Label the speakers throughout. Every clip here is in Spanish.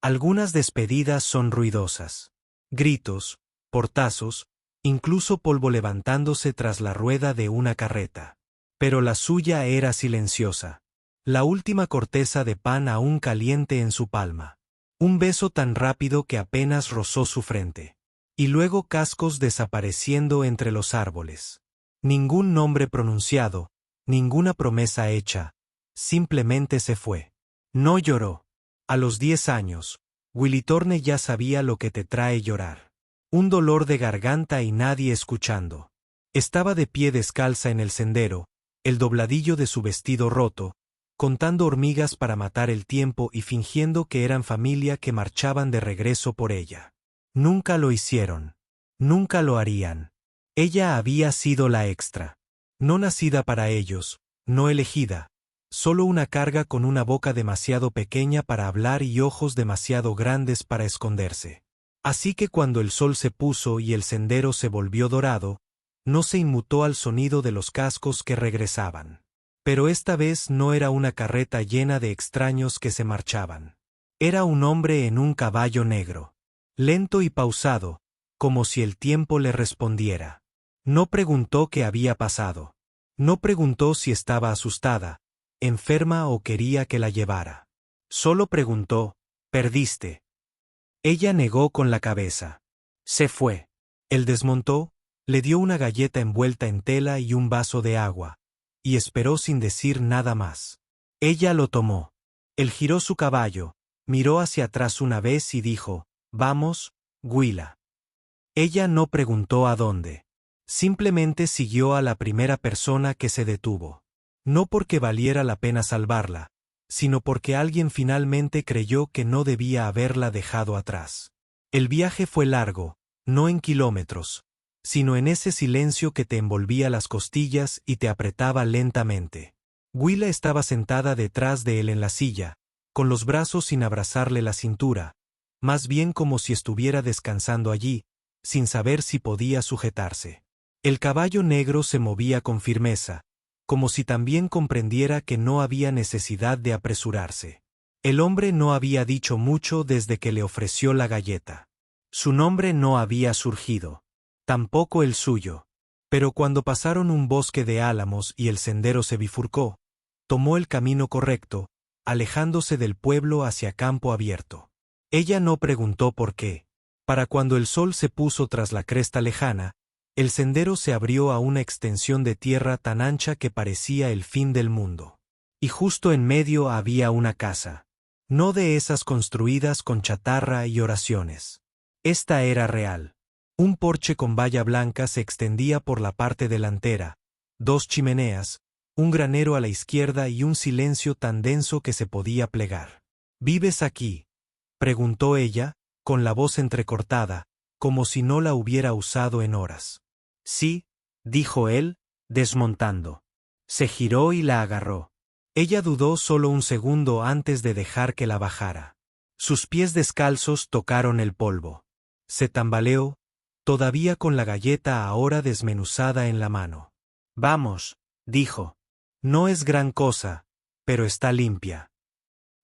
Speaker 1: Algunas despedidas son ruidosas. Gritos, portazos, incluso polvo levantándose tras la rueda de una carreta. Pero la suya era silenciosa. La última corteza de pan aún caliente en su palma. Un beso tan rápido que apenas rozó su frente. Y luego cascos desapareciendo entre los árboles. Ningún nombre pronunciado, ninguna promesa hecha, simplemente se fue. No lloró. A los 10 años, Willy Thorne ya sabía lo que te trae llorar. Un dolor de garganta y nadie escuchando. Estaba de pie descalza en el sendero, el dobladillo de su vestido roto, contando hormigas para matar el tiempo y fingiendo que eran familia que marchaban de regreso por ella. Nunca lo hicieron. Nunca lo harían. Ella había sido la extra. No nacida para ellos, no elegida. Solo una carga con una boca demasiado pequeña para hablar y ojos demasiado grandes para esconderse. Así que cuando el sol se puso y el sendero se volvió dorado, no se inmutó al sonido de los cascos que regresaban. Pero esta vez no era una carreta llena de extraños que se marchaban. Era un hombre en un caballo negro. Lento y pausado, como si el tiempo le respondiera. No preguntó qué había pasado. No preguntó si estaba asustada, enferma o quería que la llevara. Solo preguntó, «¿Perdiste?» Ella negó con la cabeza. Se fue. Él desmontó, le dio una galleta envuelta en tela y un vaso de agua, y esperó sin decir nada más. Ella lo tomó. Él giró su caballo, miró hacia atrás una vez y dijo, «Vamos, Willa». Ella no preguntó a dónde. Simplemente siguió a la primera persona que se detuvo. No porque valiera la pena salvarla, sino porque alguien finalmente creyó que no debía haberla dejado atrás. El viaje fue largo, no en kilómetros, sino en ese silencio que te envolvía las costillas y te apretaba lentamente. Willa estaba sentada detrás de él en la silla, con los brazos sin abrazarle la cintura, más bien como si estuviera descansando allí, sin saber si podía sujetarse. El caballo negro se movía con firmeza, como si también comprendiera que no había necesidad de apresurarse. El hombre no había dicho mucho desde que le ofreció la galleta. Su nombre no había surgido. Tampoco el suyo. Pero cuando pasaron un bosque de álamos y el sendero se bifurcó, tomó el camino correcto, alejándose del pueblo hacia campo abierto. Ella no preguntó por qué. Para cuando el sol se puso tras la cresta lejana, el sendero se abrió a una extensión de tierra tan ancha que parecía el fin del mundo. Y justo en medio había una casa. No de esas construidas con chatarra y oraciones. Esta era real. Un porche con valla blanca se extendía por la parte delantera, 2 chimeneas, un granero a la izquierda y un silencio tan denso que se podía plegar. «¿Vives aquí?», preguntó ella, con la voz entrecortada, como si no la hubiera usado en horas. «Sí», dijo él, desmontando. Se giró y la agarró. Ella dudó solo un segundo antes de dejar que la bajara. Sus pies descalzos tocaron el polvo. Se tambaleó, todavía con la galleta ahora desmenuzada en la mano. «Vamos», dijo. «No es gran cosa, pero está limpia».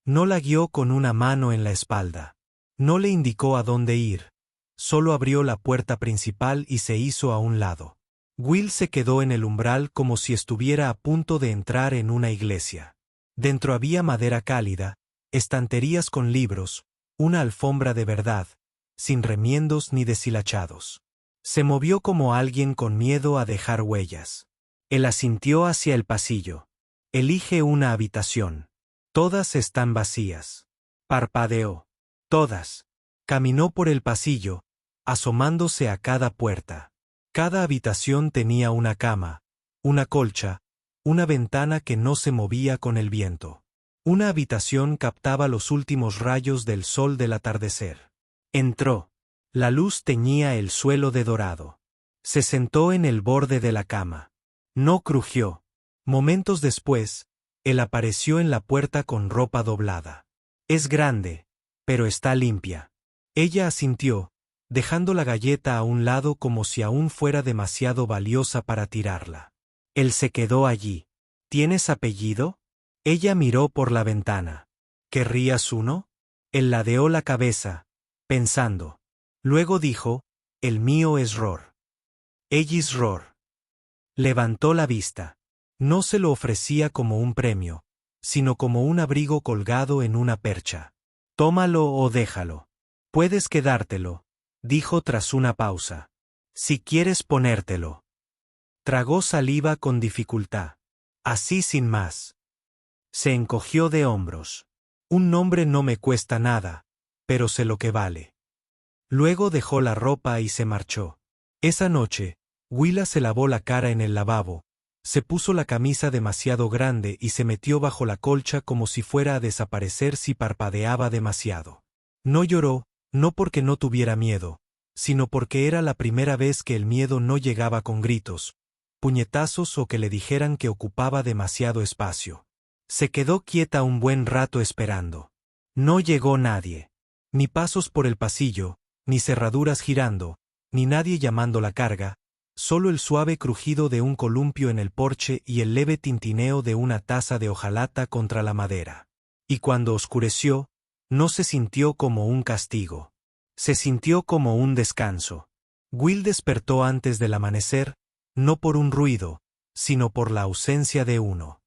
Speaker 1: No la guió con una mano en la espalda. No le indicó a dónde ir. Solo abrió la puerta principal y se hizo a un lado. Will se quedó en el umbral como si estuviera a punto de entrar en una iglesia. Dentro había madera cálida, estanterías con libros, una alfombra de verdad, sin remiendos ni deshilachados. Se movió como alguien con miedo a dejar huellas. Él asintió hacia el pasillo. «Elige una habitación. Todas están vacías». Parpadeó. «Todas». Caminó por el pasillo, asomándose a cada puerta. Cada habitación tenía una cama, una colcha, una ventana que no se movía con el viento. Una habitación captaba los últimos rayos del sol del atardecer. Entró. La luz teñía el suelo de dorado. Se sentó en el borde de la cama. No crujió. Momentos después, él apareció en la puerta con ropa doblada. «Es grande, pero está limpia». Ella asintió, dejando la galleta a un lado como si aún fuera demasiado valiosa para tirarla. Él se quedó allí. «¿Tienes apellido?». Ella miró por la ventana. «¿Querrías uno?». Él ladeó la cabeza, pensando. Luego dijo, el mío es Ror. Ellis Ror. Levantó la vista. No se lo ofrecía como un premio, sino como un abrigo colgado en una percha. Tómalo o déjalo. Puedes quedártelo, dijo tras una pausa. Si quieres ponértelo. Tragó saliva con dificultad. Así sin más. Se encogió de hombros. Un nombre no me cuesta nada, pero sé lo que vale. Luego dejó la ropa y se marchó. Esa noche, Willa se lavó la cara en el lavabo, se puso la camisa demasiado grande y se metió bajo la colcha como si fuera a desaparecer si parpadeaba demasiado. No lloró, no porque no tuviera miedo, sino porque era la primera vez que el miedo no llegaba con gritos, puñetazos o que le dijeran que ocupaba demasiado espacio. Se quedó quieta un buen rato esperando. No llegó nadie. Ni pasos por el pasillo, ni cerraduras girando, ni nadie llamando la carga, solo el suave crujido de un columpio en el porche y el leve tintineo de una taza de hojalata contra la madera. Y cuando oscureció, no se sintió como un castigo. Se sintió como un descanso. Will despertó antes del amanecer, no por un ruido, sino por la ausencia de uno.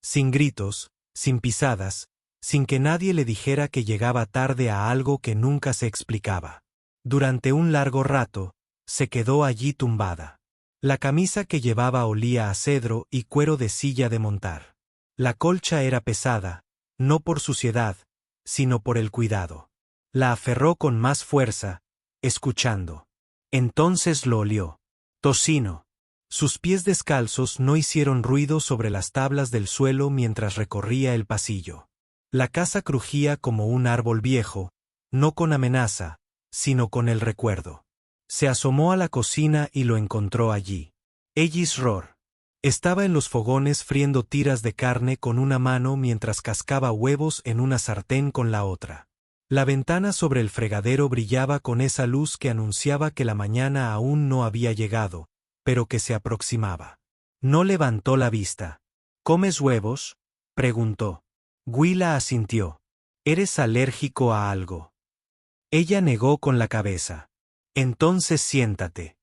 Speaker 1: Sin gritos, sin pisadas, sin que nadie le dijera que llegaba tarde a algo que nunca se explicaba. Durante un largo rato, se quedó allí tumbada. La camisa que llevaba olía a cedro y cuero de silla de montar. La colcha era pesada, no por suciedad, sino por el cuidado. La aferró con más fuerza, escuchando. Entonces lo olió. Tocino. Sus pies descalzos no hicieron ruido sobre las tablas del suelo mientras recorría el pasillo. La casa crujía como un árbol viejo, no con amenaza, sino con el recuerdo. Se asomó a la cocina y lo encontró allí. Ellis Ror. Estaba en los fogones friendo tiras de carne con una mano mientras cascaba huevos en una sartén con la otra. La ventana sobre el fregadero brillaba con esa luz que anunciaba que la mañana aún no había llegado, pero que se aproximaba. No levantó la vista. ¿Comes huevos?, preguntó. Willa asintió. ¿Eres alérgico a algo? Ella negó con la cabeza. Entonces siéntate.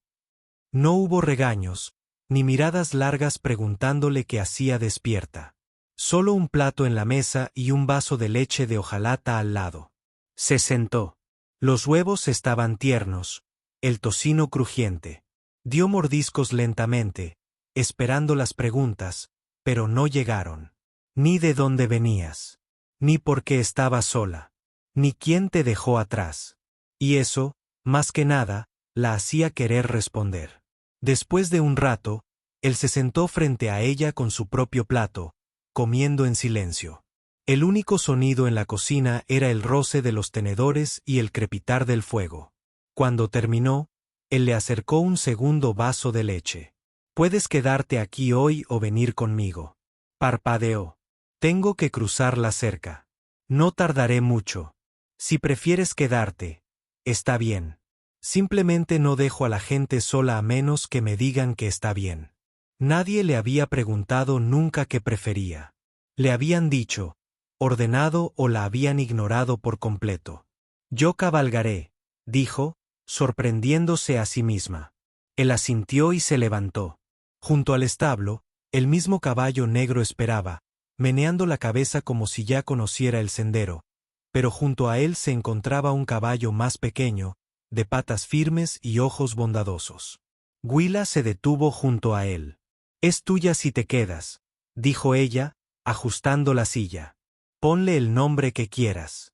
Speaker 1: No hubo regaños, ni miradas largas preguntándole qué hacía despierta. Solo un plato en la mesa y un vaso de leche de hojalata al lado. Se sentó. Los huevos estaban tiernos, el tocino crujiente. Dio mordiscos lentamente, esperando las preguntas, pero no llegaron. Ni de dónde venías. Ni por qué estabas sola. Ni quién te dejó atrás. Y eso, más que nada, la hacía querer responder. Después de un rato, él se sentó frente a ella con su propio plato, comiendo en silencio. El único sonido en la cocina era el roce de los tenedores y el crepitar del fuego. Cuando terminó, él le acercó un segundo vaso de leche. Puedes quedarte aquí hoy o venir conmigo. Parpadeó. Tengo que cruzar la cerca. No tardaré mucho. Si prefieres quedarte, está bien. Simplemente no dejo a la gente sola a menos que me digan que está bien. Nadie le había preguntado nunca qué prefería. Le habían dicho, ordenado o la habían ignorado por completo. Yo cabalgaré, dijo, sorprendiéndose a sí misma. Él asintió y se levantó. Junto al establo, el mismo caballo negro esperaba, meneando la cabeza como si ya conociera el sendero, pero junto a él se encontraba un caballo más pequeño, de patas firmes y ojos bondadosos. Willa se detuvo junto a él. Es tuya si te quedas, dijo ella, ajustando la silla. Ponle el nombre que quieras.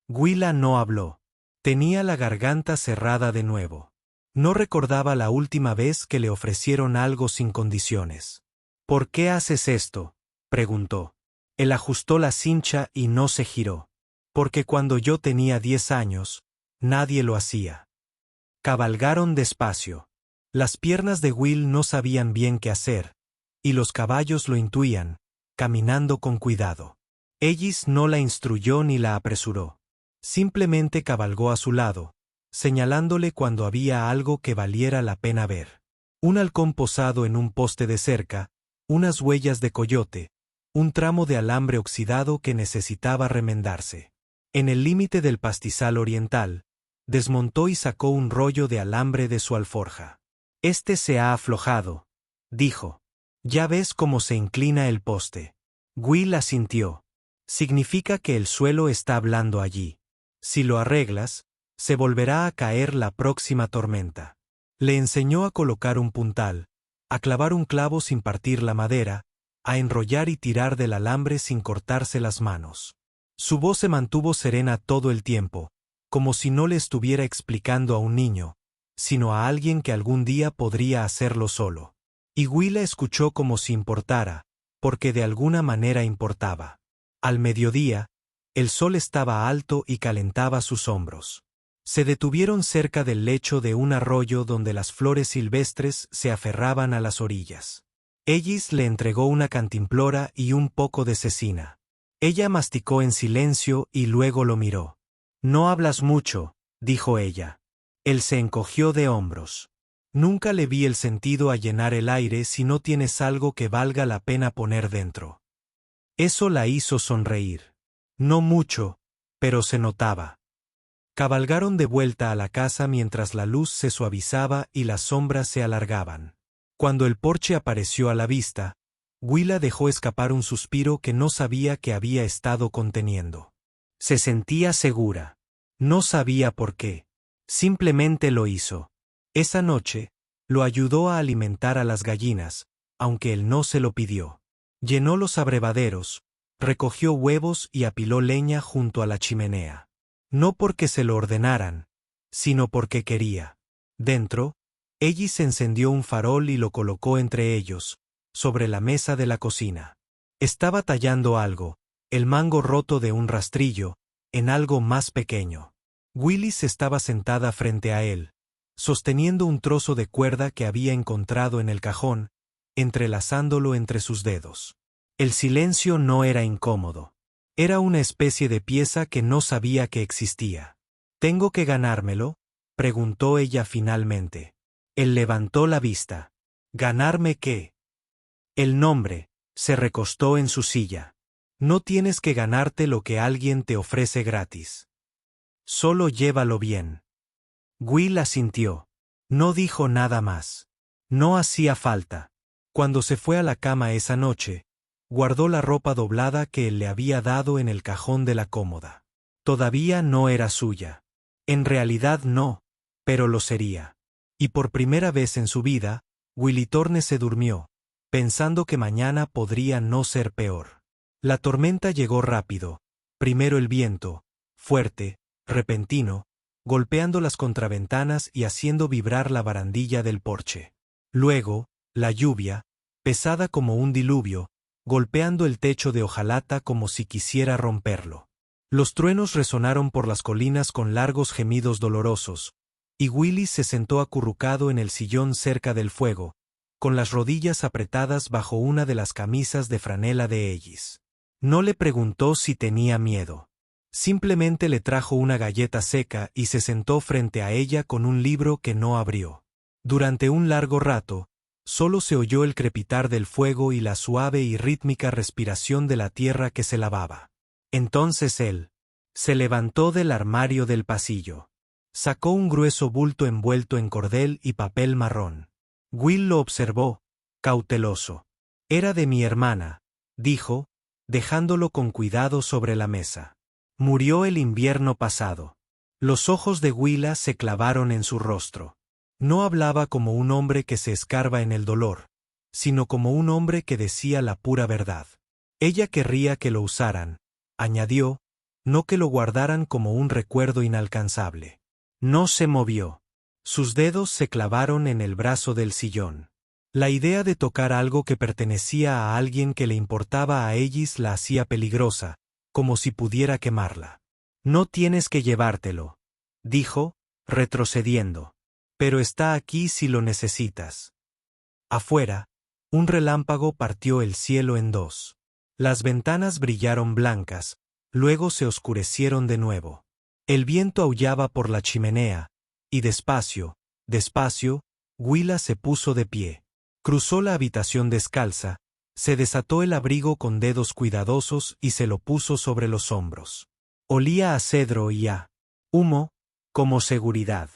Speaker 1: Willa no habló. Tenía la garganta cerrada de nuevo. No recordaba la última vez que le ofrecieron algo sin condiciones. ¿Por qué haces esto?, preguntó. Él ajustó la cincha y no se giró. Porque cuando yo tenía 10 años, nadie lo hacía. Cabalgaron despacio. Las piernas de Will no sabían bien qué hacer, y los caballos lo intuían, caminando con cuidado. Ellis no la instruyó ni la apresuró. Simplemente cabalgó a su lado, señalándole cuando había algo que valiera la pena ver. Un halcón posado en un poste de cerca, unas huellas de coyote, un tramo de alambre oxidado que necesitaba remendarse. En el límite del pastizal oriental, desmontó y sacó un rollo de alambre de su alforja. Este se ha aflojado, dijo. Ya ves cómo se inclina el poste. Will asintió. Significa que el suelo está blando allí. Si lo arreglas, se volverá a caer la próxima tormenta. Le enseñó a colocar un puntal, a clavar un clavo sin partir la madera, a enrollar y tirar del alambre sin cortarse las manos. Su voz se mantuvo serena todo el tiempo, como si no le estuviera explicando a un niño, sino a alguien que algún día podría hacerlo solo. Y Will la escuchó como si importara, porque de alguna manera importaba. Al mediodía, el sol estaba alto y calentaba sus hombros. Se detuvieron cerca del lecho de un arroyo donde las flores silvestres se aferraban a las orillas. Ellis le entregó una cantimplora y un poco de cecina. Ella masticó en silencio y luego lo miró. No hablas mucho, dijo ella. Él se encogió de hombros. Nunca le vi el sentido a llenar el aire si no tienes algo que valga la pena poner dentro. Eso la hizo sonreír. No mucho, pero se notaba. Cabalgaron de vuelta a la casa mientras la luz se suavizaba y las sombras se alargaban. Cuando el porche apareció a la vista, Willa dejó escapar un suspiro que no sabía que había estado conteniendo. Se sentía segura. No sabía por qué. Simplemente lo hizo. Esa noche, lo ayudó a alimentar a las gallinas, aunque él no se lo pidió. Llenó los abrevaderos, recogió huevos y apiló leña junto a la chimenea. No porque se lo ordenaran, sino porque quería. Dentro, Ellis encendió un farol y lo colocó entre ellos, sobre la mesa de la cocina. Estaba tallando algo, el mango roto de un rastrillo, en algo más pequeño. Willis estaba sentada frente a él, sosteniendo un trozo de cuerda que había encontrado en el cajón, entrelazándolo entre sus dedos. El silencio no era incómodo. Era una especie de pieza que no sabía que existía. ¿Tengo que ganármelo?, preguntó ella finalmente. Él levantó la vista. ¿Ganarme qué? El nombre. Se recostó en su silla. No tienes que ganarte lo que alguien te ofrece gratis. Solo llévalo bien. Will asintió. No dijo nada más. No hacía falta. Cuando se fue a la cama esa noche, guardó la ropa doblada que él le había dado en el cajón de la cómoda. Todavía no era suya. En realidad no, pero lo sería. Y por primera vez en su vida, Willy Thorne se durmió, pensando que mañana podría no ser peor. La tormenta llegó rápido, primero el viento, fuerte, repentino, golpeando las contraventanas y haciendo vibrar la barandilla del porche. Luego, la lluvia, pesada como un diluvio, golpeando el techo de hojalata como si quisiera romperlo. Los truenos resonaron por las colinas con largos gemidos dolorosos, y Willy se sentó acurrucado en el sillón cerca del fuego, con las rodillas apretadas bajo una de las camisas de franela de Ellis. No le preguntó si tenía miedo. Simplemente le trajo una galleta seca y se sentó frente a ella con un libro que no abrió. Durante un largo rato, solo se oyó el crepitar del fuego y la suave y rítmica respiración de la tierra que se lavaba. Entonces él se levantó del armario del pasillo. Sacó un grueso bulto envuelto en cordel y papel marrón. Will lo observó, cauteloso. Era de mi hermana, dijo, dejándolo con cuidado sobre la mesa. Murió el invierno pasado. Los ojos de Willa se clavaron en su rostro. No hablaba como un hombre que se escarba en el dolor, sino como un hombre que decía la pura verdad. Ella querría que lo usaran, añadió, no que lo guardaran como un recuerdo inalcanzable. No se movió. Sus dedos se clavaron en el brazo del sillón. La idea de tocar algo que pertenecía a alguien que le importaba a Ellis la hacía peligrosa, como si pudiera quemarla. No tienes que llevártelo, dijo, retrocediendo. Pero está aquí si lo necesitas. Afuera, un relámpago partió el cielo en dos. Las ventanas brillaron blancas, luego se oscurecieron de nuevo. El viento aullaba por la chimenea, y despacio, despacio, Willa se puso de pie. Cruzó la habitación descalza, se desató el abrigo con dedos cuidadosos y se lo puso sobre los hombros. Olía a cedro y a humo, como seguridad.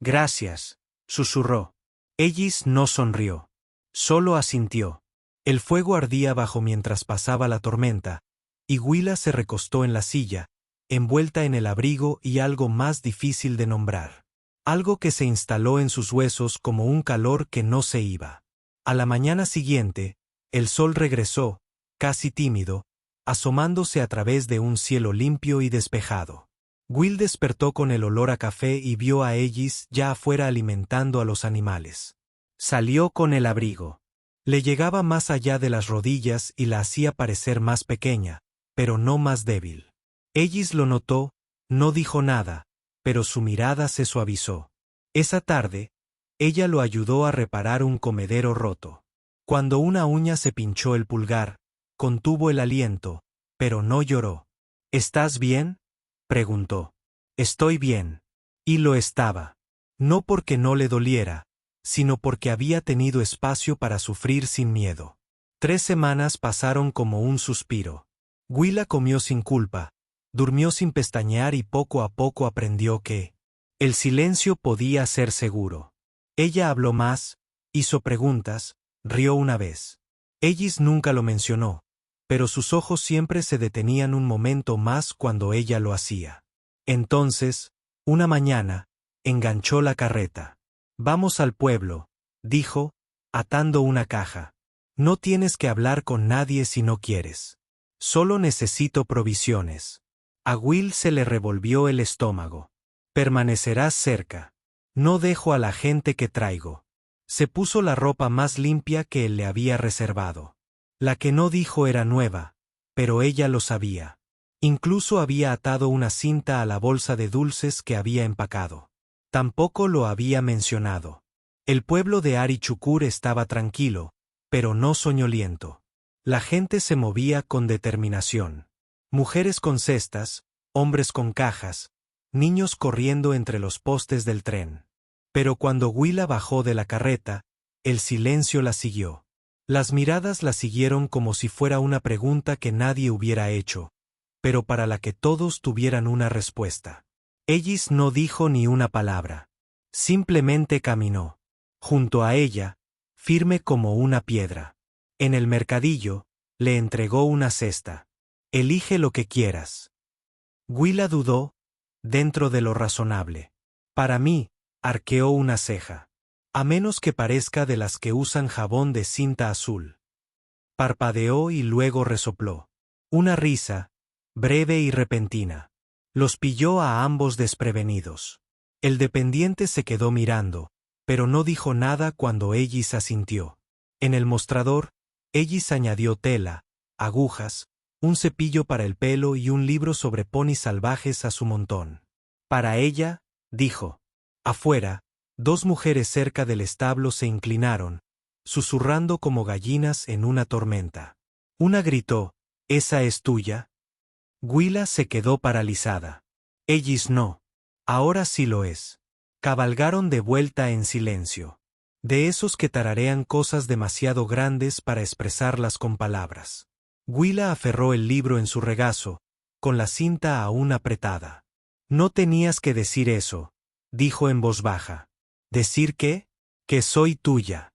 Speaker 1: Gracias, susurró. Ellis no sonrió. Solo asintió. El fuego ardía abajo mientras pasaba la tormenta, y Willa se recostó en la silla, envuelta en el abrigo y algo más difícil de nombrar. Algo que se instaló en sus huesos como un calor que no se iba. A la mañana siguiente, el sol regresó, casi tímido, asomándose a través de un cielo limpio y despejado. Will despertó con el olor a café y vio a Ellis ya afuera alimentando a los animales. Salió con el abrigo. Le llegaba más allá de las rodillas y la hacía parecer más pequeña, pero no más débil. Ellis lo notó, no dijo nada, pero su mirada se suavizó. Esa tarde, ella lo ayudó a reparar un comedero roto. Cuando una uña se pinchó el pulgar, contuvo el aliento, pero no lloró. ¿Estás bien?, preguntó. Estoy bien. Y lo estaba. No porque no le doliera, sino porque había tenido espacio para sufrir sin miedo. 3 semanas pasaron como un suspiro. Willa comió sin culpa, durmió sin pestañear y poco a poco aprendió que el silencio podía ser seguro. Ella habló más, hizo preguntas, rió una vez. Ellis nunca lo mencionó, pero sus ojos siempre se detenían un momento más cuando ella lo hacía. Entonces, una mañana, enganchó la carreta. Vamos al pueblo, dijo, atando una caja. No tienes que hablar con nadie si no quieres. Solo necesito provisiones. A Will se le revolvió el estómago. Permanecerás cerca. No dejo a la gente que traigo. Se puso la ropa más limpia que él le había reservado. La que no dijo era nueva, pero ella lo sabía. Incluso había atado una cinta a la bolsa de dulces que había empacado. Tampoco lo había mencionado. El pueblo de Ari Chukur estaba tranquilo, pero no soñoliento. La gente se movía con determinación. Mujeres con cestas, hombres con cajas, niños corriendo entre los postes del tren. Pero cuando Willa bajó de la carreta, el silencio la siguió. Las miradas la siguieron como si fuera una pregunta que nadie hubiera hecho, pero para la que todos tuvieran una respuesta. Ellis no dijo ni una palabra. Simplemente caminó. Junto a ella, firme como una piedra. En el mercadillo, le entregó una cesta. Elige lo que quieras. Willa dudó, dentro de lo razonable. Para mí, arqueó una ceja. A menos que parezca de las que usan jabón de cinta azul. Parpadeó y luego resopló. Una risa, breve y repentina. Los pilló a ambos desprevenidos. El dependiente se quedó mirando, pero no dijo nada cuando Ellis asintió. En el mostrador, Ellis añadió tela, agujas, un cepillo para el pelo y un libro sobre ponis salvajes a su montón. Para ella, dijo. Afuera, 2 mujeres cerca del establo se inclinaron, susurrando como gallinas en una tormenta. Una gritó, ¿esa es tuya? Willa se quedó paralizada. Ellis no. Ahora sí lo es. Cabalgaron de vuelta en silencio. De esos que tararean cosas demasiado grandes para expresarlas con palabras. Willa aferró el libro en su regazo, con la cinta aún apretada. No tenías que decir eso, dijo en voz baja. ¿Decir qué? Que soy tuya.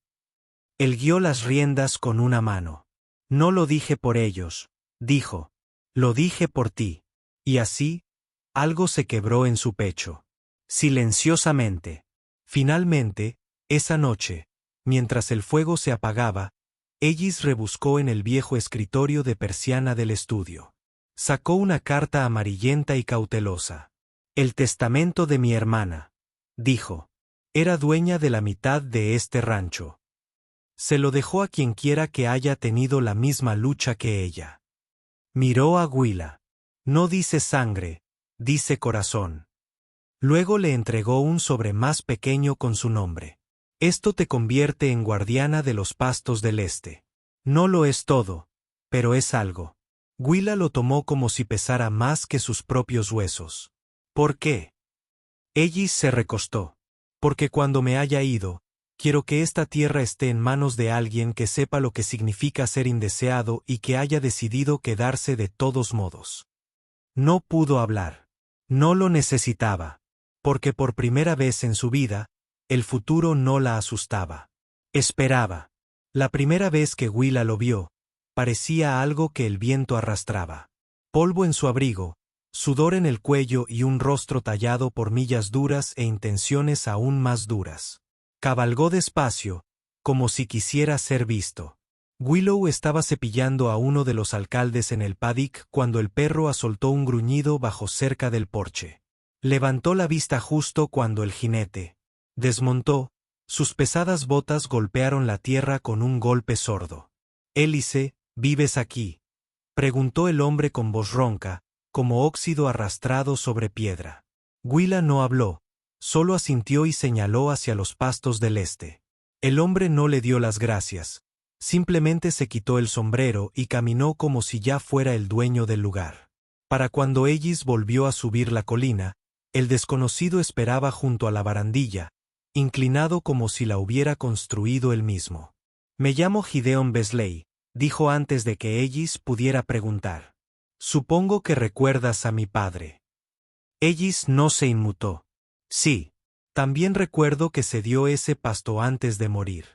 Speaker 1: Él guió las riendas con una mano. No lo dije por ellos, dijo. Lo dije por ti. Y así, algo se quebró en su pecho. Silenciosamente. Finalmente, esa noche, mientras el fuego se apagaba, Ellis rebuscó en el viejo escritorio de persiana del estudio. Sacó una carta amarillenta y cautelosa. El testamento de mi hermana, dijo. Era dueña de la mitad de este rancho. Se lo dejó a quienquiera que haya tenido la misma lucha que ella. Miró a Willa. No dice sangre, dice corazón. Luego le entregó un sobre más pequeño con su nombre. Esto te convierte en guardiana de los pastos del este. No lo es todo, pero es algo. Willa lo tomó como si pesara más que sus propios huesos. ¿Por qué? Ellis se recostó. Porque cuando me haya ido, quiero que esta tierra esté en manos de alguien que sepa lo que significa ser indeseado y que haya decidido quedarse de todos modos. No pudo hablar. No lo necesitaba. Porque por primera vez en su vida, el futuro no la asustaba. Esperaba. La primera vez que Willa lo vio, parecía algo que el viento arrastraba. Polvo en su abrigo, sudor en el cuello y un rostro tallado por millas duras e intenciones aún más duras. Cabalgó despacio, como si quisiera ser visto. Willow estaba cepillando a uno de los alcaldes en el paddock cuando el perro asoltó un gruñido bajo cerca del porche. Levantó la vista justo cuando el jinete desmontó, sus pesadas botas golpearon la tierra con un golpe sordo. «Hélice, ¿vives aquí?», preguntó el hombre con voz ronca, como óxido arrastrado sobre piedra. Willa no habló, solo asintió y señaló hacia los pastos del este. El hombre no le dio las gracias, simplemente se quitó el sombrero y caminó como si ya fuera el dueño del lugar. Para cuando Ellis volvió a subir la colina, el desconocido esperaba junto a la barandilla, inclinado como si la hubiera construido él mismo. «Me llamo Gideon Besley», dijo antes de que Ellis pudiera preguntar. «Supongo que recuerdas a mi padre». Ellis no se inmutó. «Sí. También recuerdo que se dio ese pasto antes de morir».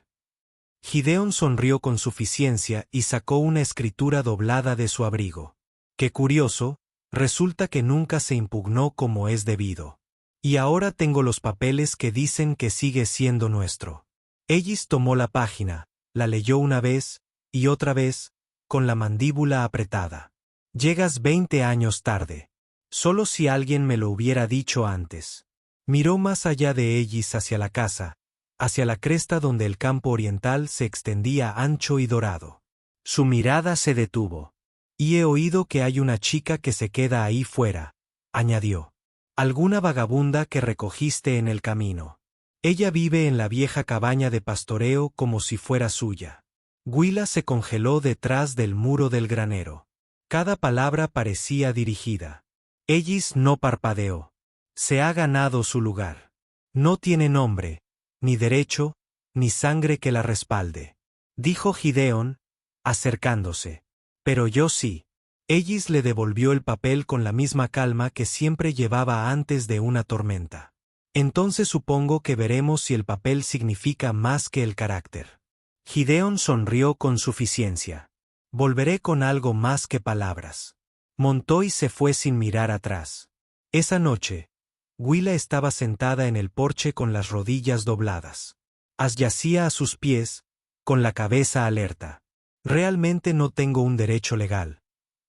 Speaker 1: Gideon sonrió con suficiencia y sacó una escritura doblada de su abrigo. «Qué curioso, resulta que nunca se impugnó como es debido. Y ahora tengo los papeles que dicen que sigue siendo nuestro». Ellis tomó la página, la leyó una vez, y otra vez, con la mandíbula apretada. «Llegas 20 años tarde. Solo si alguien me lo hubiera dicho antes». Miró más allá de Ellis hacia la casa, hacia la cresta donde el campo oriental se extendía ancho y dorado. Su mirada se detuvo. «Y he oído que hay una chica que se queda ahí fuera», añadió. «Alguna vagabunda que recogiste en el camino. Ella vive en la vieja cabaña de pastoreo como si fuera suya». Willa se congeló detrás del muro del granero. Cada palabra parecía dirigida. Ellis no parpadeó. «Se ha ganado su lugar. No tiene nombre, ni derecho, ni sangre que la respalde», dijo Gideon, acercándose. «Pero yo sí». Ellis le devolvió el papel con la misma calma que siempre llevaba antes de una tormenta. «Entonces supongo que veremos si el papel significa más que el carácter». Gideon sonrió con suficiencia. «Volveré con algo más que palabras». Montó y se fue sin mirar atrás. Esa noche, Willa estaba sentada en el porche con las rodillas dobladas. As yacía a sus pies, con la cabeza alerta. «Realmente no tengo un derecho legal,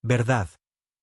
Speaker 1: ¿verdad?»,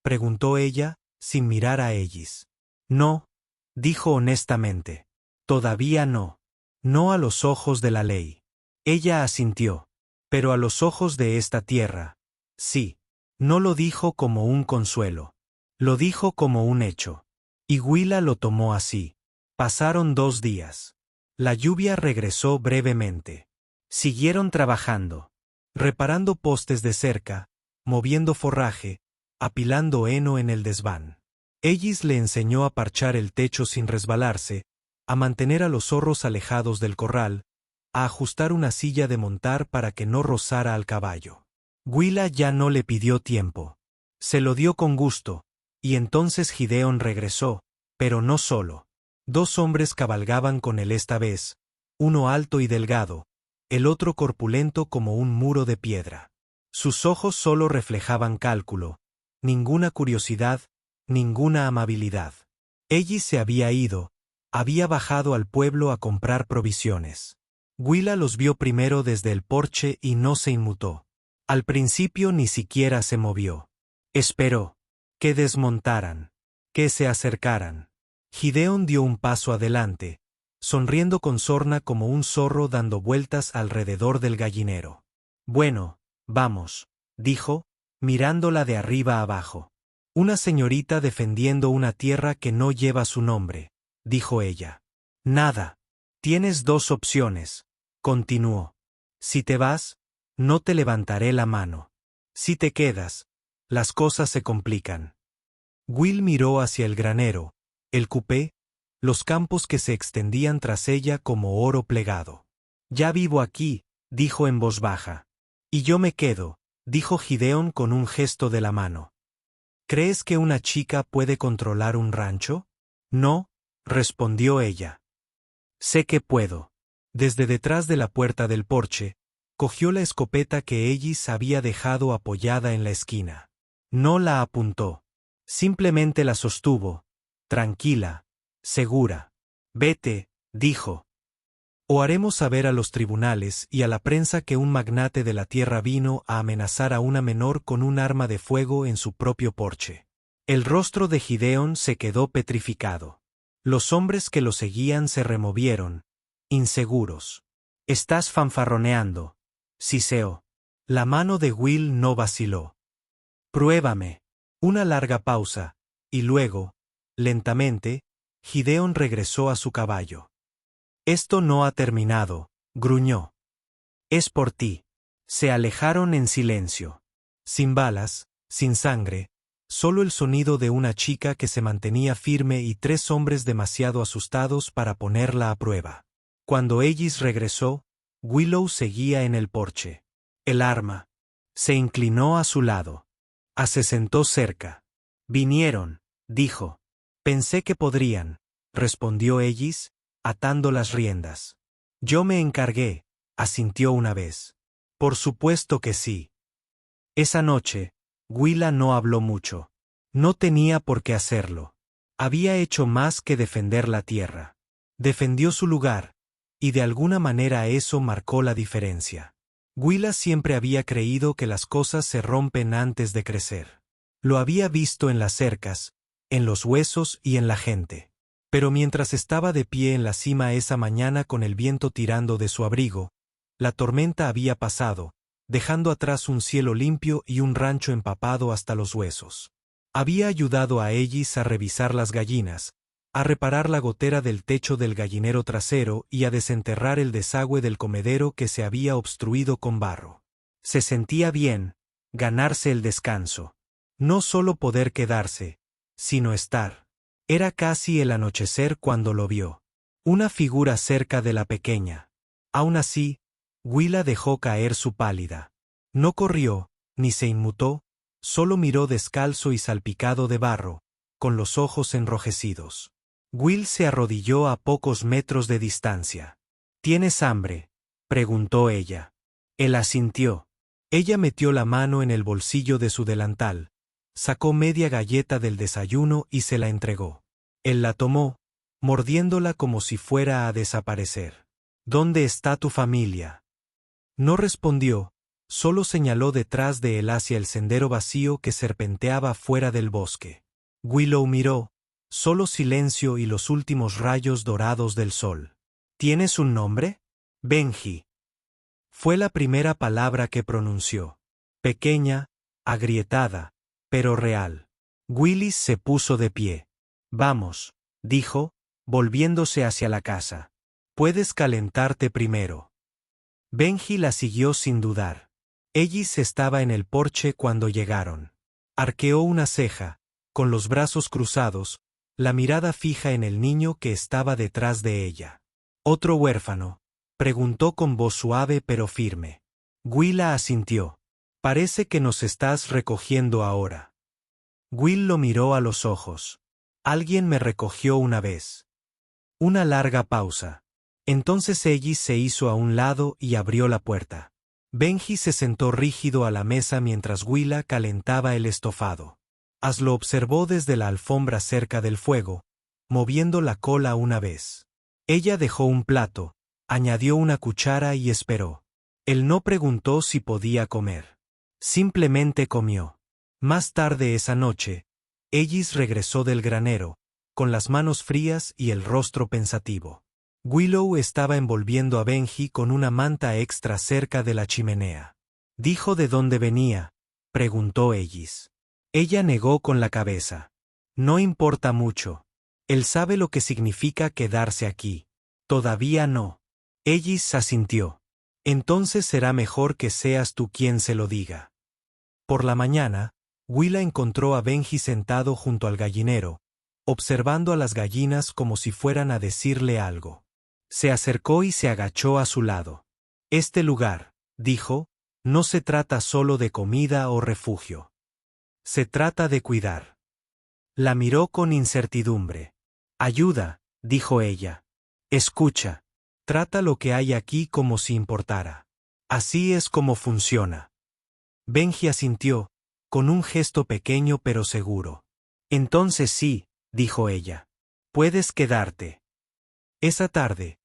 Speaker 1: preguntó ella, sin mirar a Ellis. «No», dijo honestamente. «Todavía no. No a los ojos de la ley». Ella asintió. «Pero a los ojos de esta tierra, sí». No lo dijo como un consuelo. Lo dijo como un hecho. Y Willa lo tomó así. Pasaron 2 días. La lluvia regresó brevemente. Siguieron trabajando. Reparando postes de cerca, moviendo forraje, apilando heno en el desván. Ellis le enseñó a parchar el techo sin resbalarse, a mantener a los zorros alejados del corral, a ajustar una silla de montar para que no rozara al caballo. Willa ya no le pidió tiempo. Se lo dio con gusto, y entonces Gideon regresó, pero no solo. 2 hombres cabalgaban con él esta vez, uno alto y delgado, el otro corpulento como un muro de piedra. Sus ojos solo reflejaban cálculo, ninguna curiosidad, ninguna amabilidad. Ellis se había ido, había bajado al pueblo a comprar provisiones. Willa los vio primero desde el porche y no se inmutó. Al principio ni siquiera se movió. Esperó. Que desmontaran. Que se acercaran. Gideon dio un paso adelante, sonriendo con sorna como un zorro dando vueltas alrededor del gallinero. «Bueno, vamos», dijo, mirándola de arriba abajo. «Una señorita defendiendo una tierra que no lleva su nombre», dijo ella. «Nada. Tienes 2 opciones», continuó. «Si te vas, no te levantaré la mano. Si te quedas, las cosas se complican». Will miró hacia el granero, el cupé, los campos que se extendían tras ella como oro plegado. «Ya vivo aquí», dijo en voz baja. «Y yo me quedo», dijo Gideon con un gesto de la mano. ¿Crees que una chica puede controlar un rancho? No, respondió ella. Sé que puedo. Desde detrás de la puerta del porche, cogió la escopeta que Ellis había dejado apoyada en la esquina. No la apuntó. Simplemente la sostuvo, tranquila, segura. Vete, dijo. O haremos saber a los tribunales y a la prensa que un magnate de la tierra vino a amenazar a una menor con un arma de fuego en su propio porche. El rostro de Gideon se quedó petrificado. Los hombres que lo seguían se removieron, inseguros. Estás fanfarroneando, siseó. La mano de Will no vaciló. Pruébame. Una larga pausa, y luego, lentamente, Gideon regresó a su caballo. Esto no ha terminado, gruñó. Es por ti. Se alejaron en silencio. Sin balas, sin sangre, solo el sonido de una chica que se mantenía firme y 3 hombres demasiado asustados para ponerla a prueba. Cuando Ellis regresó, Willow seguía en el porche. El arma. Se inclinó a su lado. Se sentó cerca. Vinieron, dijo. Pensé que podrían, respondió Ellis, atando las riendas. Yo me encargué, asintió una vez. Por supuesto que sí. Esa noche, Willa no habló mucho. No tenía por qué hacerlo. Había hecho más que defender la tierra. Defendió su lugar, y de alguna manera eso marcó la diferencia. Willa siempre había creído que las cosas se rompen antes de crecer. Lo había visto en las cercas, en los huesos y en la gente. Pero mientras estaba de pie en la cima esa mañana con el viento tirando de su abrigo, la tormenta había pasado, dejando atrás un cielo limpio y un rancho empapado hasta los huesos. Había ayudado a Ellis a revisar las gallinas, a reparar la gotera del techo del gallinero trasero y a desenterrar el desagüe del comedero que se había obstruido con barro. Se sentía bien, ganarse el descanso. No solo poder quedarse, sino estar. Era casi el anochecer cuando lo vio. Una figura cerca de la pequeña. Aún así, Willa dejó caer su pálida. No corrió, ni se inmutó, solo miró descalzo y salpicado de barro, con los ojos enrojecidos. Will se arrodilló a pocos metros de distancia. ¿Tienes hambre?, preguntó ella. Él asintió. Ella metió la mano en el bolsillo de su delantal, sacó media galleta del desayuno y se la entregó. Él la tomó, mordiéndola como si fuera a desaparecer. ¿Dónde está tu familia? No respondió, solo señaló detrás de él hacia el sendero vacío que serpenteaba fuera del bosque. Willow miró, solo silencio y los últimos rayos dorados del sol. ¿Tienes un nombre? Benji. Fue la primera palabra que pronunció. Pequeña, agrietada, pero real. Willis se puso de pie. Vamos, dijo, volviéndose hacia la casa. Puedes calentarte primero. Benji la siguió sin dudar. Ellis estaba en el porche cuando llegaron. Arqueó una ceja, con los brazos cruzados, la mirada fija en el niño que estaba detrás de ella. ¿Otro huérfano?, preguntó con voz suave pero firme. Willa asintió. Parece que nos estás recogiendo ahora. Will lo miró a los ojos. Alguien me recogió una vez. Una larga pausa. Entonces Ellis se hizo a un lado y abrió la puerta. Benji se sentó rígido a la mesa mientras Willa calentaba el estofado. As lo observó desde la alfombra cerca del fuego, moviendo la cola una vez. Ella dejó un plato, añadió una cuchara y esperó. Él no preguntó si podía comer. Simplemente comió. Más tarde esa noche, Ellis regresó del granero, con las manos frías y el rostro pensativo. Willow estaba envolviendo a Benji con una manta extra cerca de la chimenea. ¿Dijo de dónde venía?, preguntó Ellis. Ella negó con la cabeza. No importa mucho. Él sabe lo que significa quedarse aquí. Todavía no. Ellis asintió. Entonces será mejor que seas tú quien se lo diga. Por la mañana, Willa encontró a Benji sentado junto al gallinero, observando a las gallinas como si fueran a decirle algo. Se acercó y se agachó a su lado. Este lugar, dijo, no se trata solo de comida o refugio. Se trata de cuidar. La miró con incertidumbre. Ayuda, dijo ella. Escucha. Trata lo que hay aquí como si importara. Así es como funciona. Benji asintió, con un gesto pequeño pero seguro. Entonces sí, dijo ella. Puedes quedarte. Esa tarde,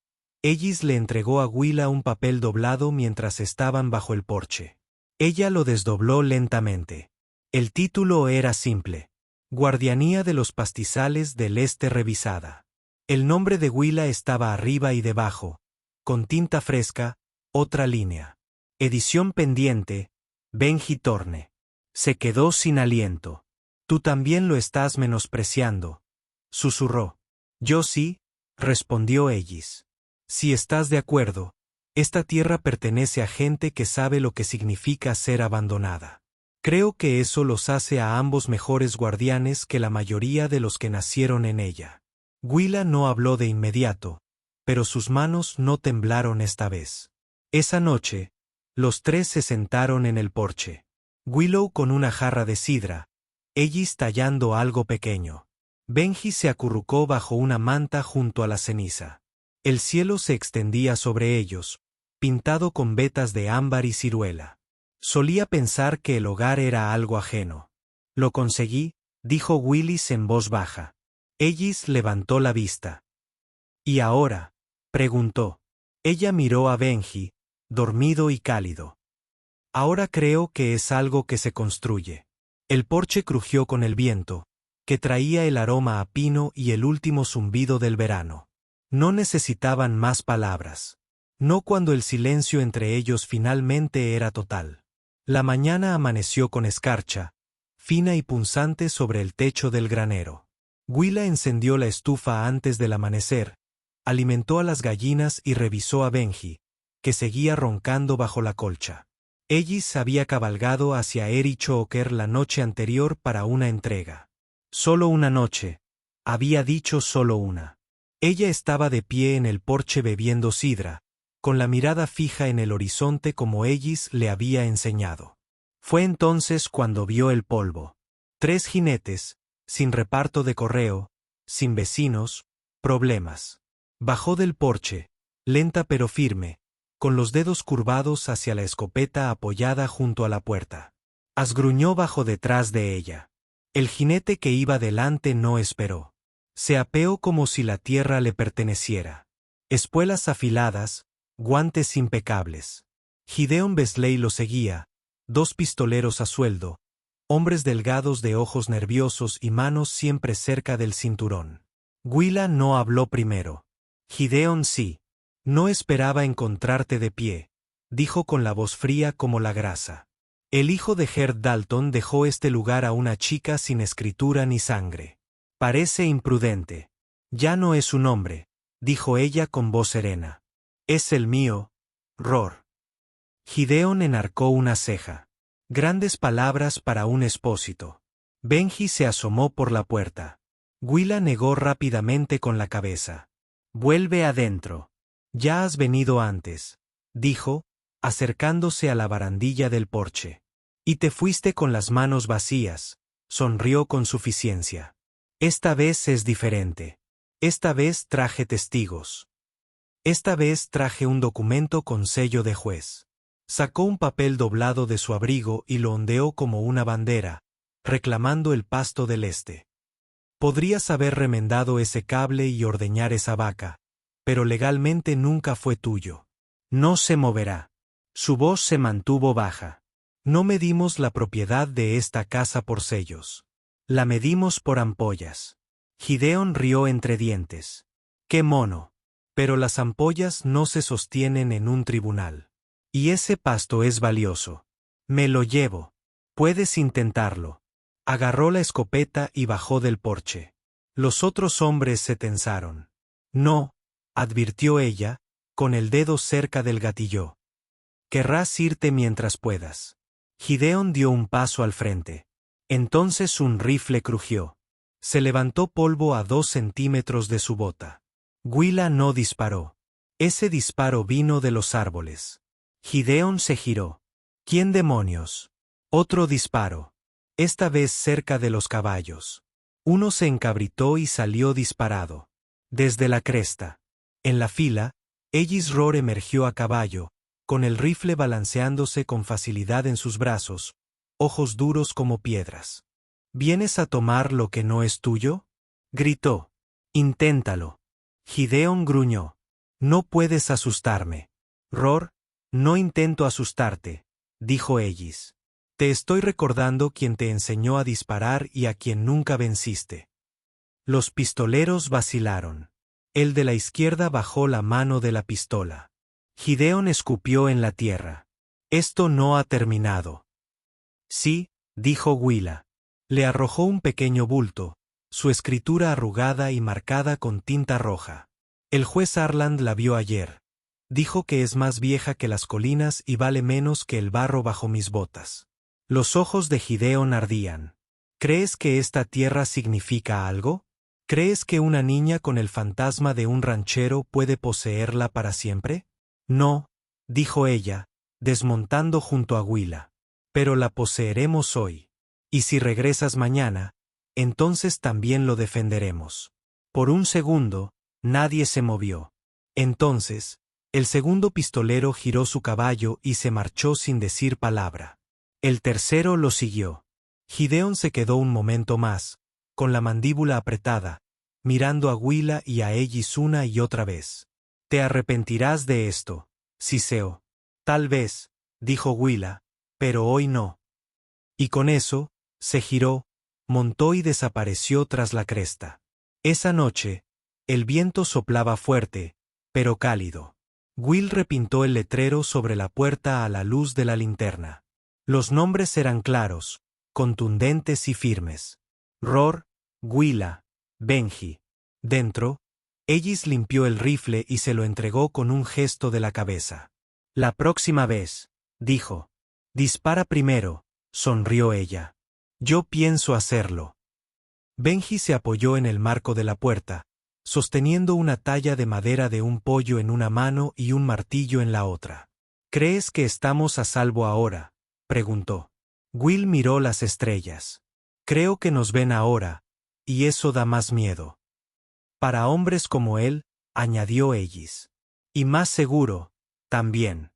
Speaker 1: Ellis le entregó a Willa un papel doblado mientras estaban bajo el porche. Ella lo desdobló lentamente. El título era simple. Guardianía de los pastizales del Este revisada. El nombre de Willa estaba arriba y debajo, con tinta fresca, otra línea. Edición pendiente, Benji Thorne. Se quedó sin aliento. Tú también lo estás menospreciando, susurró. Yo sí, respondió Ellis. Si estás de acuerdo, esta tierra pertenece a gente que sabe lo que significa ser abandonada. Creo que eso los hace a ambos mejores guardianes que la mayoría de los que nacieron en ella. Willa no habló de inmediato, pero sus manos no temblaron esta vez. Esa noche, los tres se sentaron en el porche. Willow con una jarra de sidra, Ellis tallando algo pequeño. Benji se acurrucó bajo una manta junto a la ceniza. El cielo se extendía sobre ellos, pintado con vetas de ámbar y ciruela. Solía pensar que el hogar era algo ajeno. Lo conseguí, dijo Willis en voz baja. Ellis levantó la vista. ¿Y ahora? Preguntó. Ella miró a Benji, dormido y cálido. Ahora creo que es algo que se construye. El porche crujió con el viento, que traía el aroma a pino y el último zumbido del verano. No necesitaban más palabras. No cuando el silencio entre ellos finalmente era total. La mañana amaneció con escarcha, fina y punzante sobre el techo del granero. Willa encendió la estufa antes del amanecer, alimentó a las gallinas y revisó a Benji, que seguía roncando bajo la colcha. Ellis había cabalgado hacia Erichoker la noche anterior para una entrega. Solo una noche, había dicho solo una. Ella estaba de pie en el porche bebiendo sidra, con la mirada fija en el horizonte como Ellis le había enseñado. Fue entonces cuando vio el polvo. 3 jinetes, sin reparto de correo, sin vecinos, problemas. Bajó del porche, lenta pero firme, con los dedos curvados hacia la escopeta apoyada junto a la puerta. Asgruñó bajo detrás de ella. El jinete que iba delante no esperó. Se apeó como si la tierra le perteneciera. Espuelas afiladas, guantes impecables. Gideon Besley lo seguía, 2 pistoleros a sueldo, hombres delgados de ojos nerviosos y manos siempre cerca del cinturón. Willa no habló primero. Gideon sí. No esperaba encontrarte de pie, dijo con la voz fría como la grasa. El hijo de Gerd Dalton dejó este lugar a una chica sin escritura ni sangre. Parece imprudente. Ya no es un hombre, dijo ella con voz serena. Es el mío, Ror. Gideon enarcó una ceja. Grandes palabras para un expósito. Benji se asomó por la puerta. Willa negó rápidamente con la cabeza. Vuelve adentro. Ya has venido antes, dijo, acercándose a la barandilla del porche. Y te fuiste con las manos vacías, sonrió con suficiencia. Esta vez es diferente. Esta vez traje testigos. Esta vez traje un documento con sello de juez. Sacó un papel doblado de su abrigo y lo ondeó como una bandera, reclamando el pasto del este. Podrías haber remendado ese cable y ordeñar esa vaca, pero legalmente nunca fue tuyo. No se moverá. Su voz se mantuvo baja. No medimos la propiedad de esta casa por sellos. La medimos por ampollas. Gideon rió entre dientes. ¡Qué mono! Pero las ampollas no se sostienen en un tribunal. Y ese pasto es valioso. Me lo llevo. Puedes intentarlo. Agarró la escopeta y bajó del porche. Los otros hombres se tensaron. No, advirtió ella, con el dedo cerca del gatillo. Querrás irte mientras puedas. Gideon dio un paso al frente. Entonces un rifle crujió. Se levantó polvo a 2 centímetros de su bota. Willa no disparó. Ese disparo vino de los árboles. Gideon se giró. ¿Quién demonios? Otro disparo. esta vez cerca de los caballos. Uno se encabritó y salió disparado. Desde la cresta. En la fila, Ellis Rohr emergió a caballo, con el rifle balanceándose con facilidad en sus brazos, ojos duros como piedras. ¿Vienes a tomar lo que no es tuyo? Gritó. Inténtalo. Gideon gruñó. No puedes asustarme. Rohr, no intento asustarte, dijo Ellis. Te estoy recordando quien te enseñó a disparar y a quien nunca venciste. Los pistoleros vacilaron. El de la izquierda bajó la mano de la pistola. Gideon escupió en la tierra. Esto no ha terminado. Sí, dijo Willa. Le arrojó un pequeño bulto, su escritura arrugada y marcada con tinta roja. El juez Arland la vio ayer. Dijo que es más vieja que las colinas y vale menos que el barro bajo mis botas. Los ojos de Gideon ardían. ¿Crees que esta tierra significa algo? ¿Crees que una niña con el fantasma de un ranchero puede poseerla para siempre? No, dijo ella, desmontando junto a Willa. Pero la poseeremos hoy. Y si regresas mañana, entonces también lo defenderemos. Por un segundo, nadie se movió. Entonces, el segundo pistolero giró su caballo y se marchó sin decir palabra. El tercero lo siguió. Gideon se quedó un momento más, con la mandíbula apretada, mirando a Willa y a Ellis una y otra vez. Te arrepentirás de esto, Siseo. Tal vez, dijo Willa, pero hoy no. Y con eso, se giró, montó y desapareció tras la cresta. Esa noche, el viento soplaba fuerte, pero cálido. Will repintó el letrero sobre la puerta a la luz de la linterna. Los nombres eran claros, contundentes y firmes. Rohr, Willa, Benji. Dentro, Ellis limpió el rifle y se lo entregó con un gesto de la cabeza. La próxima vez, dijo. Dispara primero, sonrió ella. Yo pienso hacerlo. Benji se apoyó en el marco de la puerta, sosteniendo una talla de madera de un pollo en una mano y un martillo en la otra. ¿Crees que estamos a salvo ahora?, preguntó. Will miró las estrellas. Creo que nos ven ahora, y eso da más miedo. Para hombres como él, añadió Ellis. Y más seguro, también.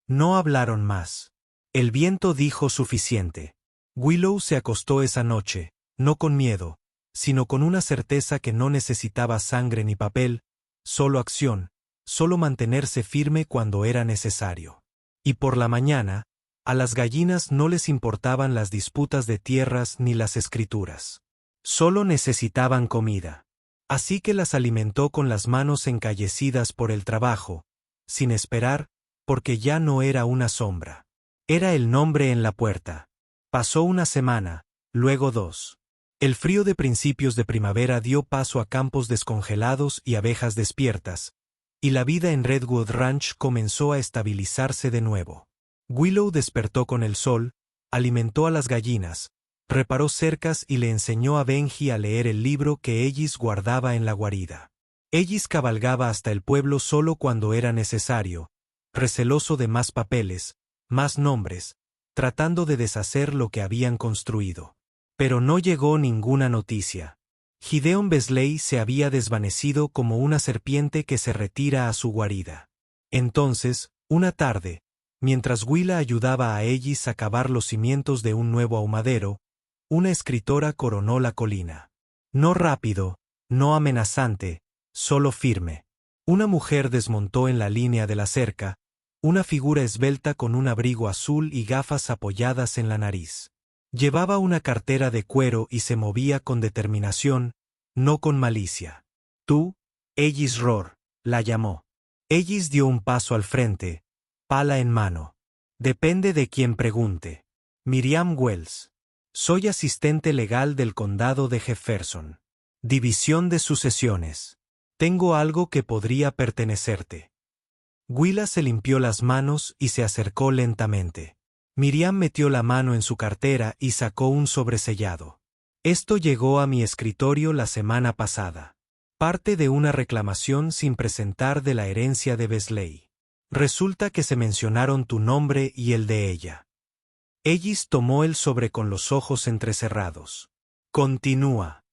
Speaker 1: No hablaron más. El viento dijo suficiente. Willow se acostó esa noche, no con miedo, sino con una certeza que no necesitaba sangre ni papel, solo acción, solo mantenerse firme cuando era necesario. Y por la mañana, a las gallinas no les importaban las disputas de tierras ni las escrituras. Solo necesitaban comida. Así que las alimentó con las manos encallecidas por el trabajo, sin esperar, porque ya no era una sombra. Era el nombre en la puerta. Pasó una semana, luego 2. El frío de principios de primavera dio paso a campos descongelados y abejas despiertas, y la vida en Redwood Ranch comenzó a estabilizarse de nuevo. Willow despertó con el sol, alimentó a las gallinas, reparó cercas y le enseñó a Benji a leer el libro que Ellis guardaba en la guarida. Ellis cabalgaba hasta el pueblo solo cuando era necesario, receloso de más papeles, más nombres, tratando de deshacer lo que habían construido. Pero no llegó ninguna noticia. Gideon Besley se había desvanecido como una serpiente que se retira a su guarida. Entonces, una tarde, mientras Willa ayudaba a Ellis a cavar los cimientos de un nuevo ahumadero, una escritora coronó la colina. No rápido, no amenazante, solo firme. Una mujer desmontó en la línea de la cerca, una figura esbelta con un abrigo azul y gafas apoyadas en la nariz. Llevaba una cartera de cuero y se movía con determinación, no con malicia. Tú, Ellis Rohr, la llamó. Ellis dio un paso al frente, pala en mano. Depende de quien pregunte. Miriam Wells. Soy asistente legal del condado de Jefferson. División de sucesiones. Tengo algo que podría pertenecerte. Willa se limpió las manos y se acercó lentamente. Miriam metió la mano en su cartera y sacó un sobresellado. Esto llegó a mi escritorio la semana pasada. Parte de una reclamación sin presentar de la herencia de Besley. Resulta que se mencionaron tu nombre y el de ella. Ellis tomó el sobre con los ojos entrecerrados. Continúa.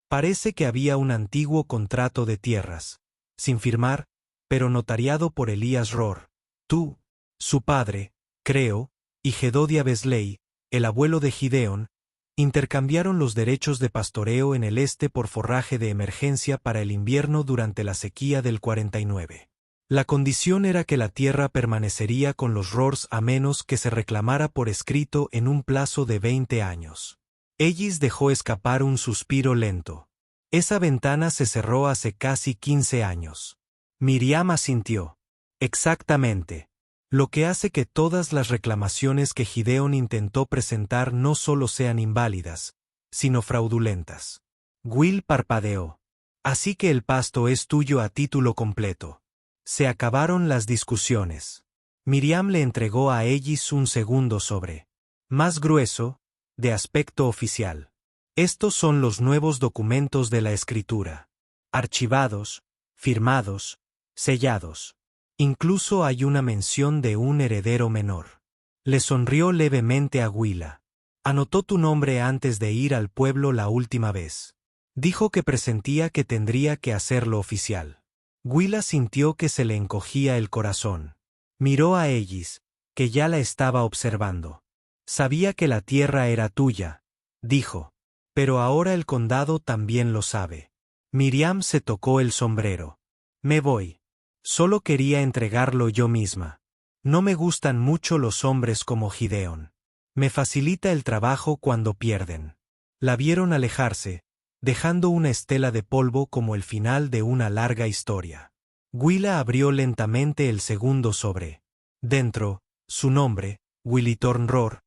Speaker 1: Parece que había un antiguo contrato de tierras, sin firmar, pero notariado por Elías Rohr. Tú, su padre, creo, y Jedodia Besley, el abuelo de Gideon, intercambiaron los derechos de pastoreo en el este por forraje de emergencia para el invierno durante la sequía del 49. La condición era que la tierra permanecería con los Rohrs a menos que se reclamara por escrito en un plazo de 20 años. Ellis dejó escapar un suspiro lento. Esa ventana se cerró hace casi 15 años. Miriam asintió. Exactamente. Lo que hace que todas las reclamaciones que Gideon intentó presentar no solo sean inválidas, sino fraudulentas. Will parpadeó. Así que el pasto es tuyo a título completo. Se acabaron las discusiones. Miriam le entregó a Ellis un segundo sobre. Más grueso, de aspecto oficial. Estos son los nuevos documentos de la escritura. Archivados, firmados, sellados. Incluso hay una mención de un heredero menor. Le sonrió levemente a Willa. Anotó tu nombre antes de ir al pueblo la última vez. Dijo que presentía que tendría que hacerlo oficial. Willa sintió que se le encogía el corazón. Miró a Ellis, que ya la estaba observando. Sabía que la tierra era tuya, dijo. Pero ahora el condado también lo sabe. Miriam se tocó el sombrero. Me voy. Solo quería entregarlo yo misma. No me gustan mucho los hombres como Gideon. Me facilita el trabajo cuando pierden. La vieron alejarse, dejando una estela de polvo como el final de una larga historia. Willa abrió lentamente el segundo sobre. Dentro, su nombre, Willie Thorn Rohr,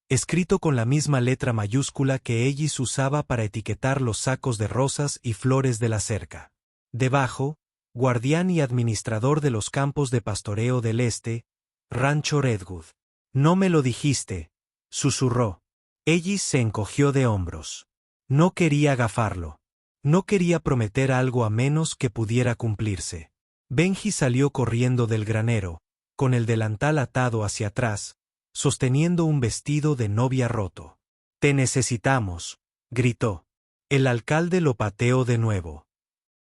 Speaker 1: escrito con la misma letra mayúscula que Ellis usaba para etiquetar los sacos de rosas y flores de la cerca. Debajo, guardián y administrador de los campos de pastoreo del este, Rancho Redwood. No me lo dijiste, susurró. Ellis se encogió de hombros. No quería gafarlo. No quería prometer algo a menos que pudiera cumplirse. Benji salió corriendo del granero, con el delantal atado hacia atrás, sosteniendo un vestido de novia roto. Te necesitamos, gritó. El alcalde lo pateó de nuevo.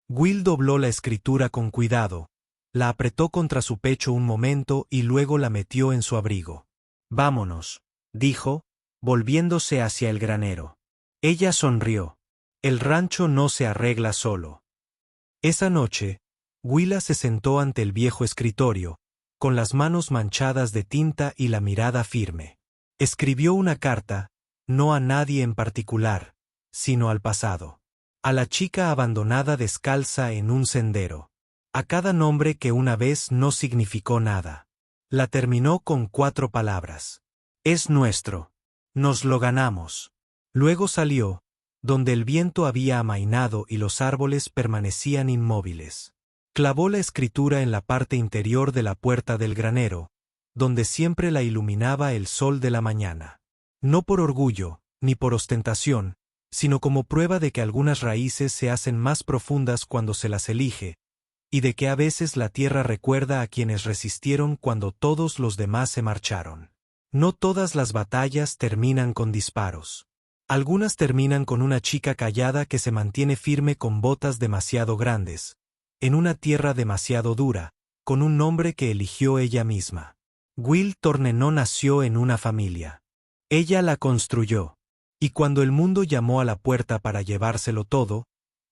Speaker 1: Will dobló la escritura con cuidado, la apretó contra su pecho un momento y luego la metió en su abrigo. Vámonos, dijo, volviéndose hacia el granero. Ella sonrió. El rancho no se arregla solo. Esa noche, Willa se sentó ante el viejo escritorio, con las manos manchadas de tinta y la mirada firme. Escribió una carta, no a nadie en particular, sino al pasado. A la chica abandonada descalza en un sendero. A cada nombre que una vez no significó nada. La terminó con 4 palabras. Es nuestro. Nos lo ganamos. Luego salió, donde el viento había amainado y los árboles permanecían inmóviles. Clavó la escritura en la parte interior de la puerta del granero, donde siempre la iluminaba el sol de la mañana. No por orgullo, ni por ostentación, sino como prueba de que algunas raíces se hacen más profundas cuando se las elige, y de que a veces la tierra recuerda a quienes resistieron cuando todos los demás se marcharon. No todas las batallas terminan con disparos. Algunas terminan con una chica callada que se mantiene firme con botas demasiado grandes, en una tierra demasiado dura, con un nombre que eligió ella misma. Will Thorne no nació en una familia. Ella la construyó. Y cuando el mundo llamó a la puerta para llevárselo todo,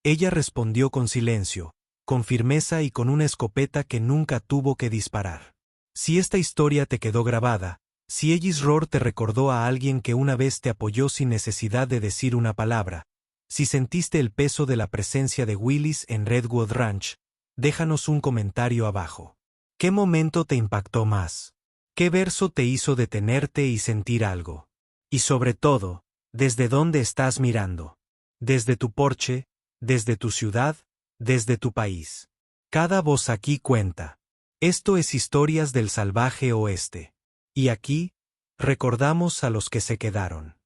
Speaker 1: ella respondió con silencio, con firmeza y con una escopeta que nunca tuvo que disparar. Si esta historia te quedó grabada, si Ellis Rohr te recordó a alguien que una vez te apoyó sin necesidad de decir una palabra, si sentiste el peso de la presencia de Willis en Redwood Ranch, déjanos un comentario abajo. ¿Qué momento te impactó más? ¿Qué verso te hizo detenerte y sentir algo? Y sobre todo, ¿desde dónde estás mirando? ¿Desde tu porche? ¿Desde tu ciudad? ¿Desde tu país? Cada voz aquí cuenta. Esto es Historias del Salvaje Oeste. Y aquí, recordamos a los que se quedaron.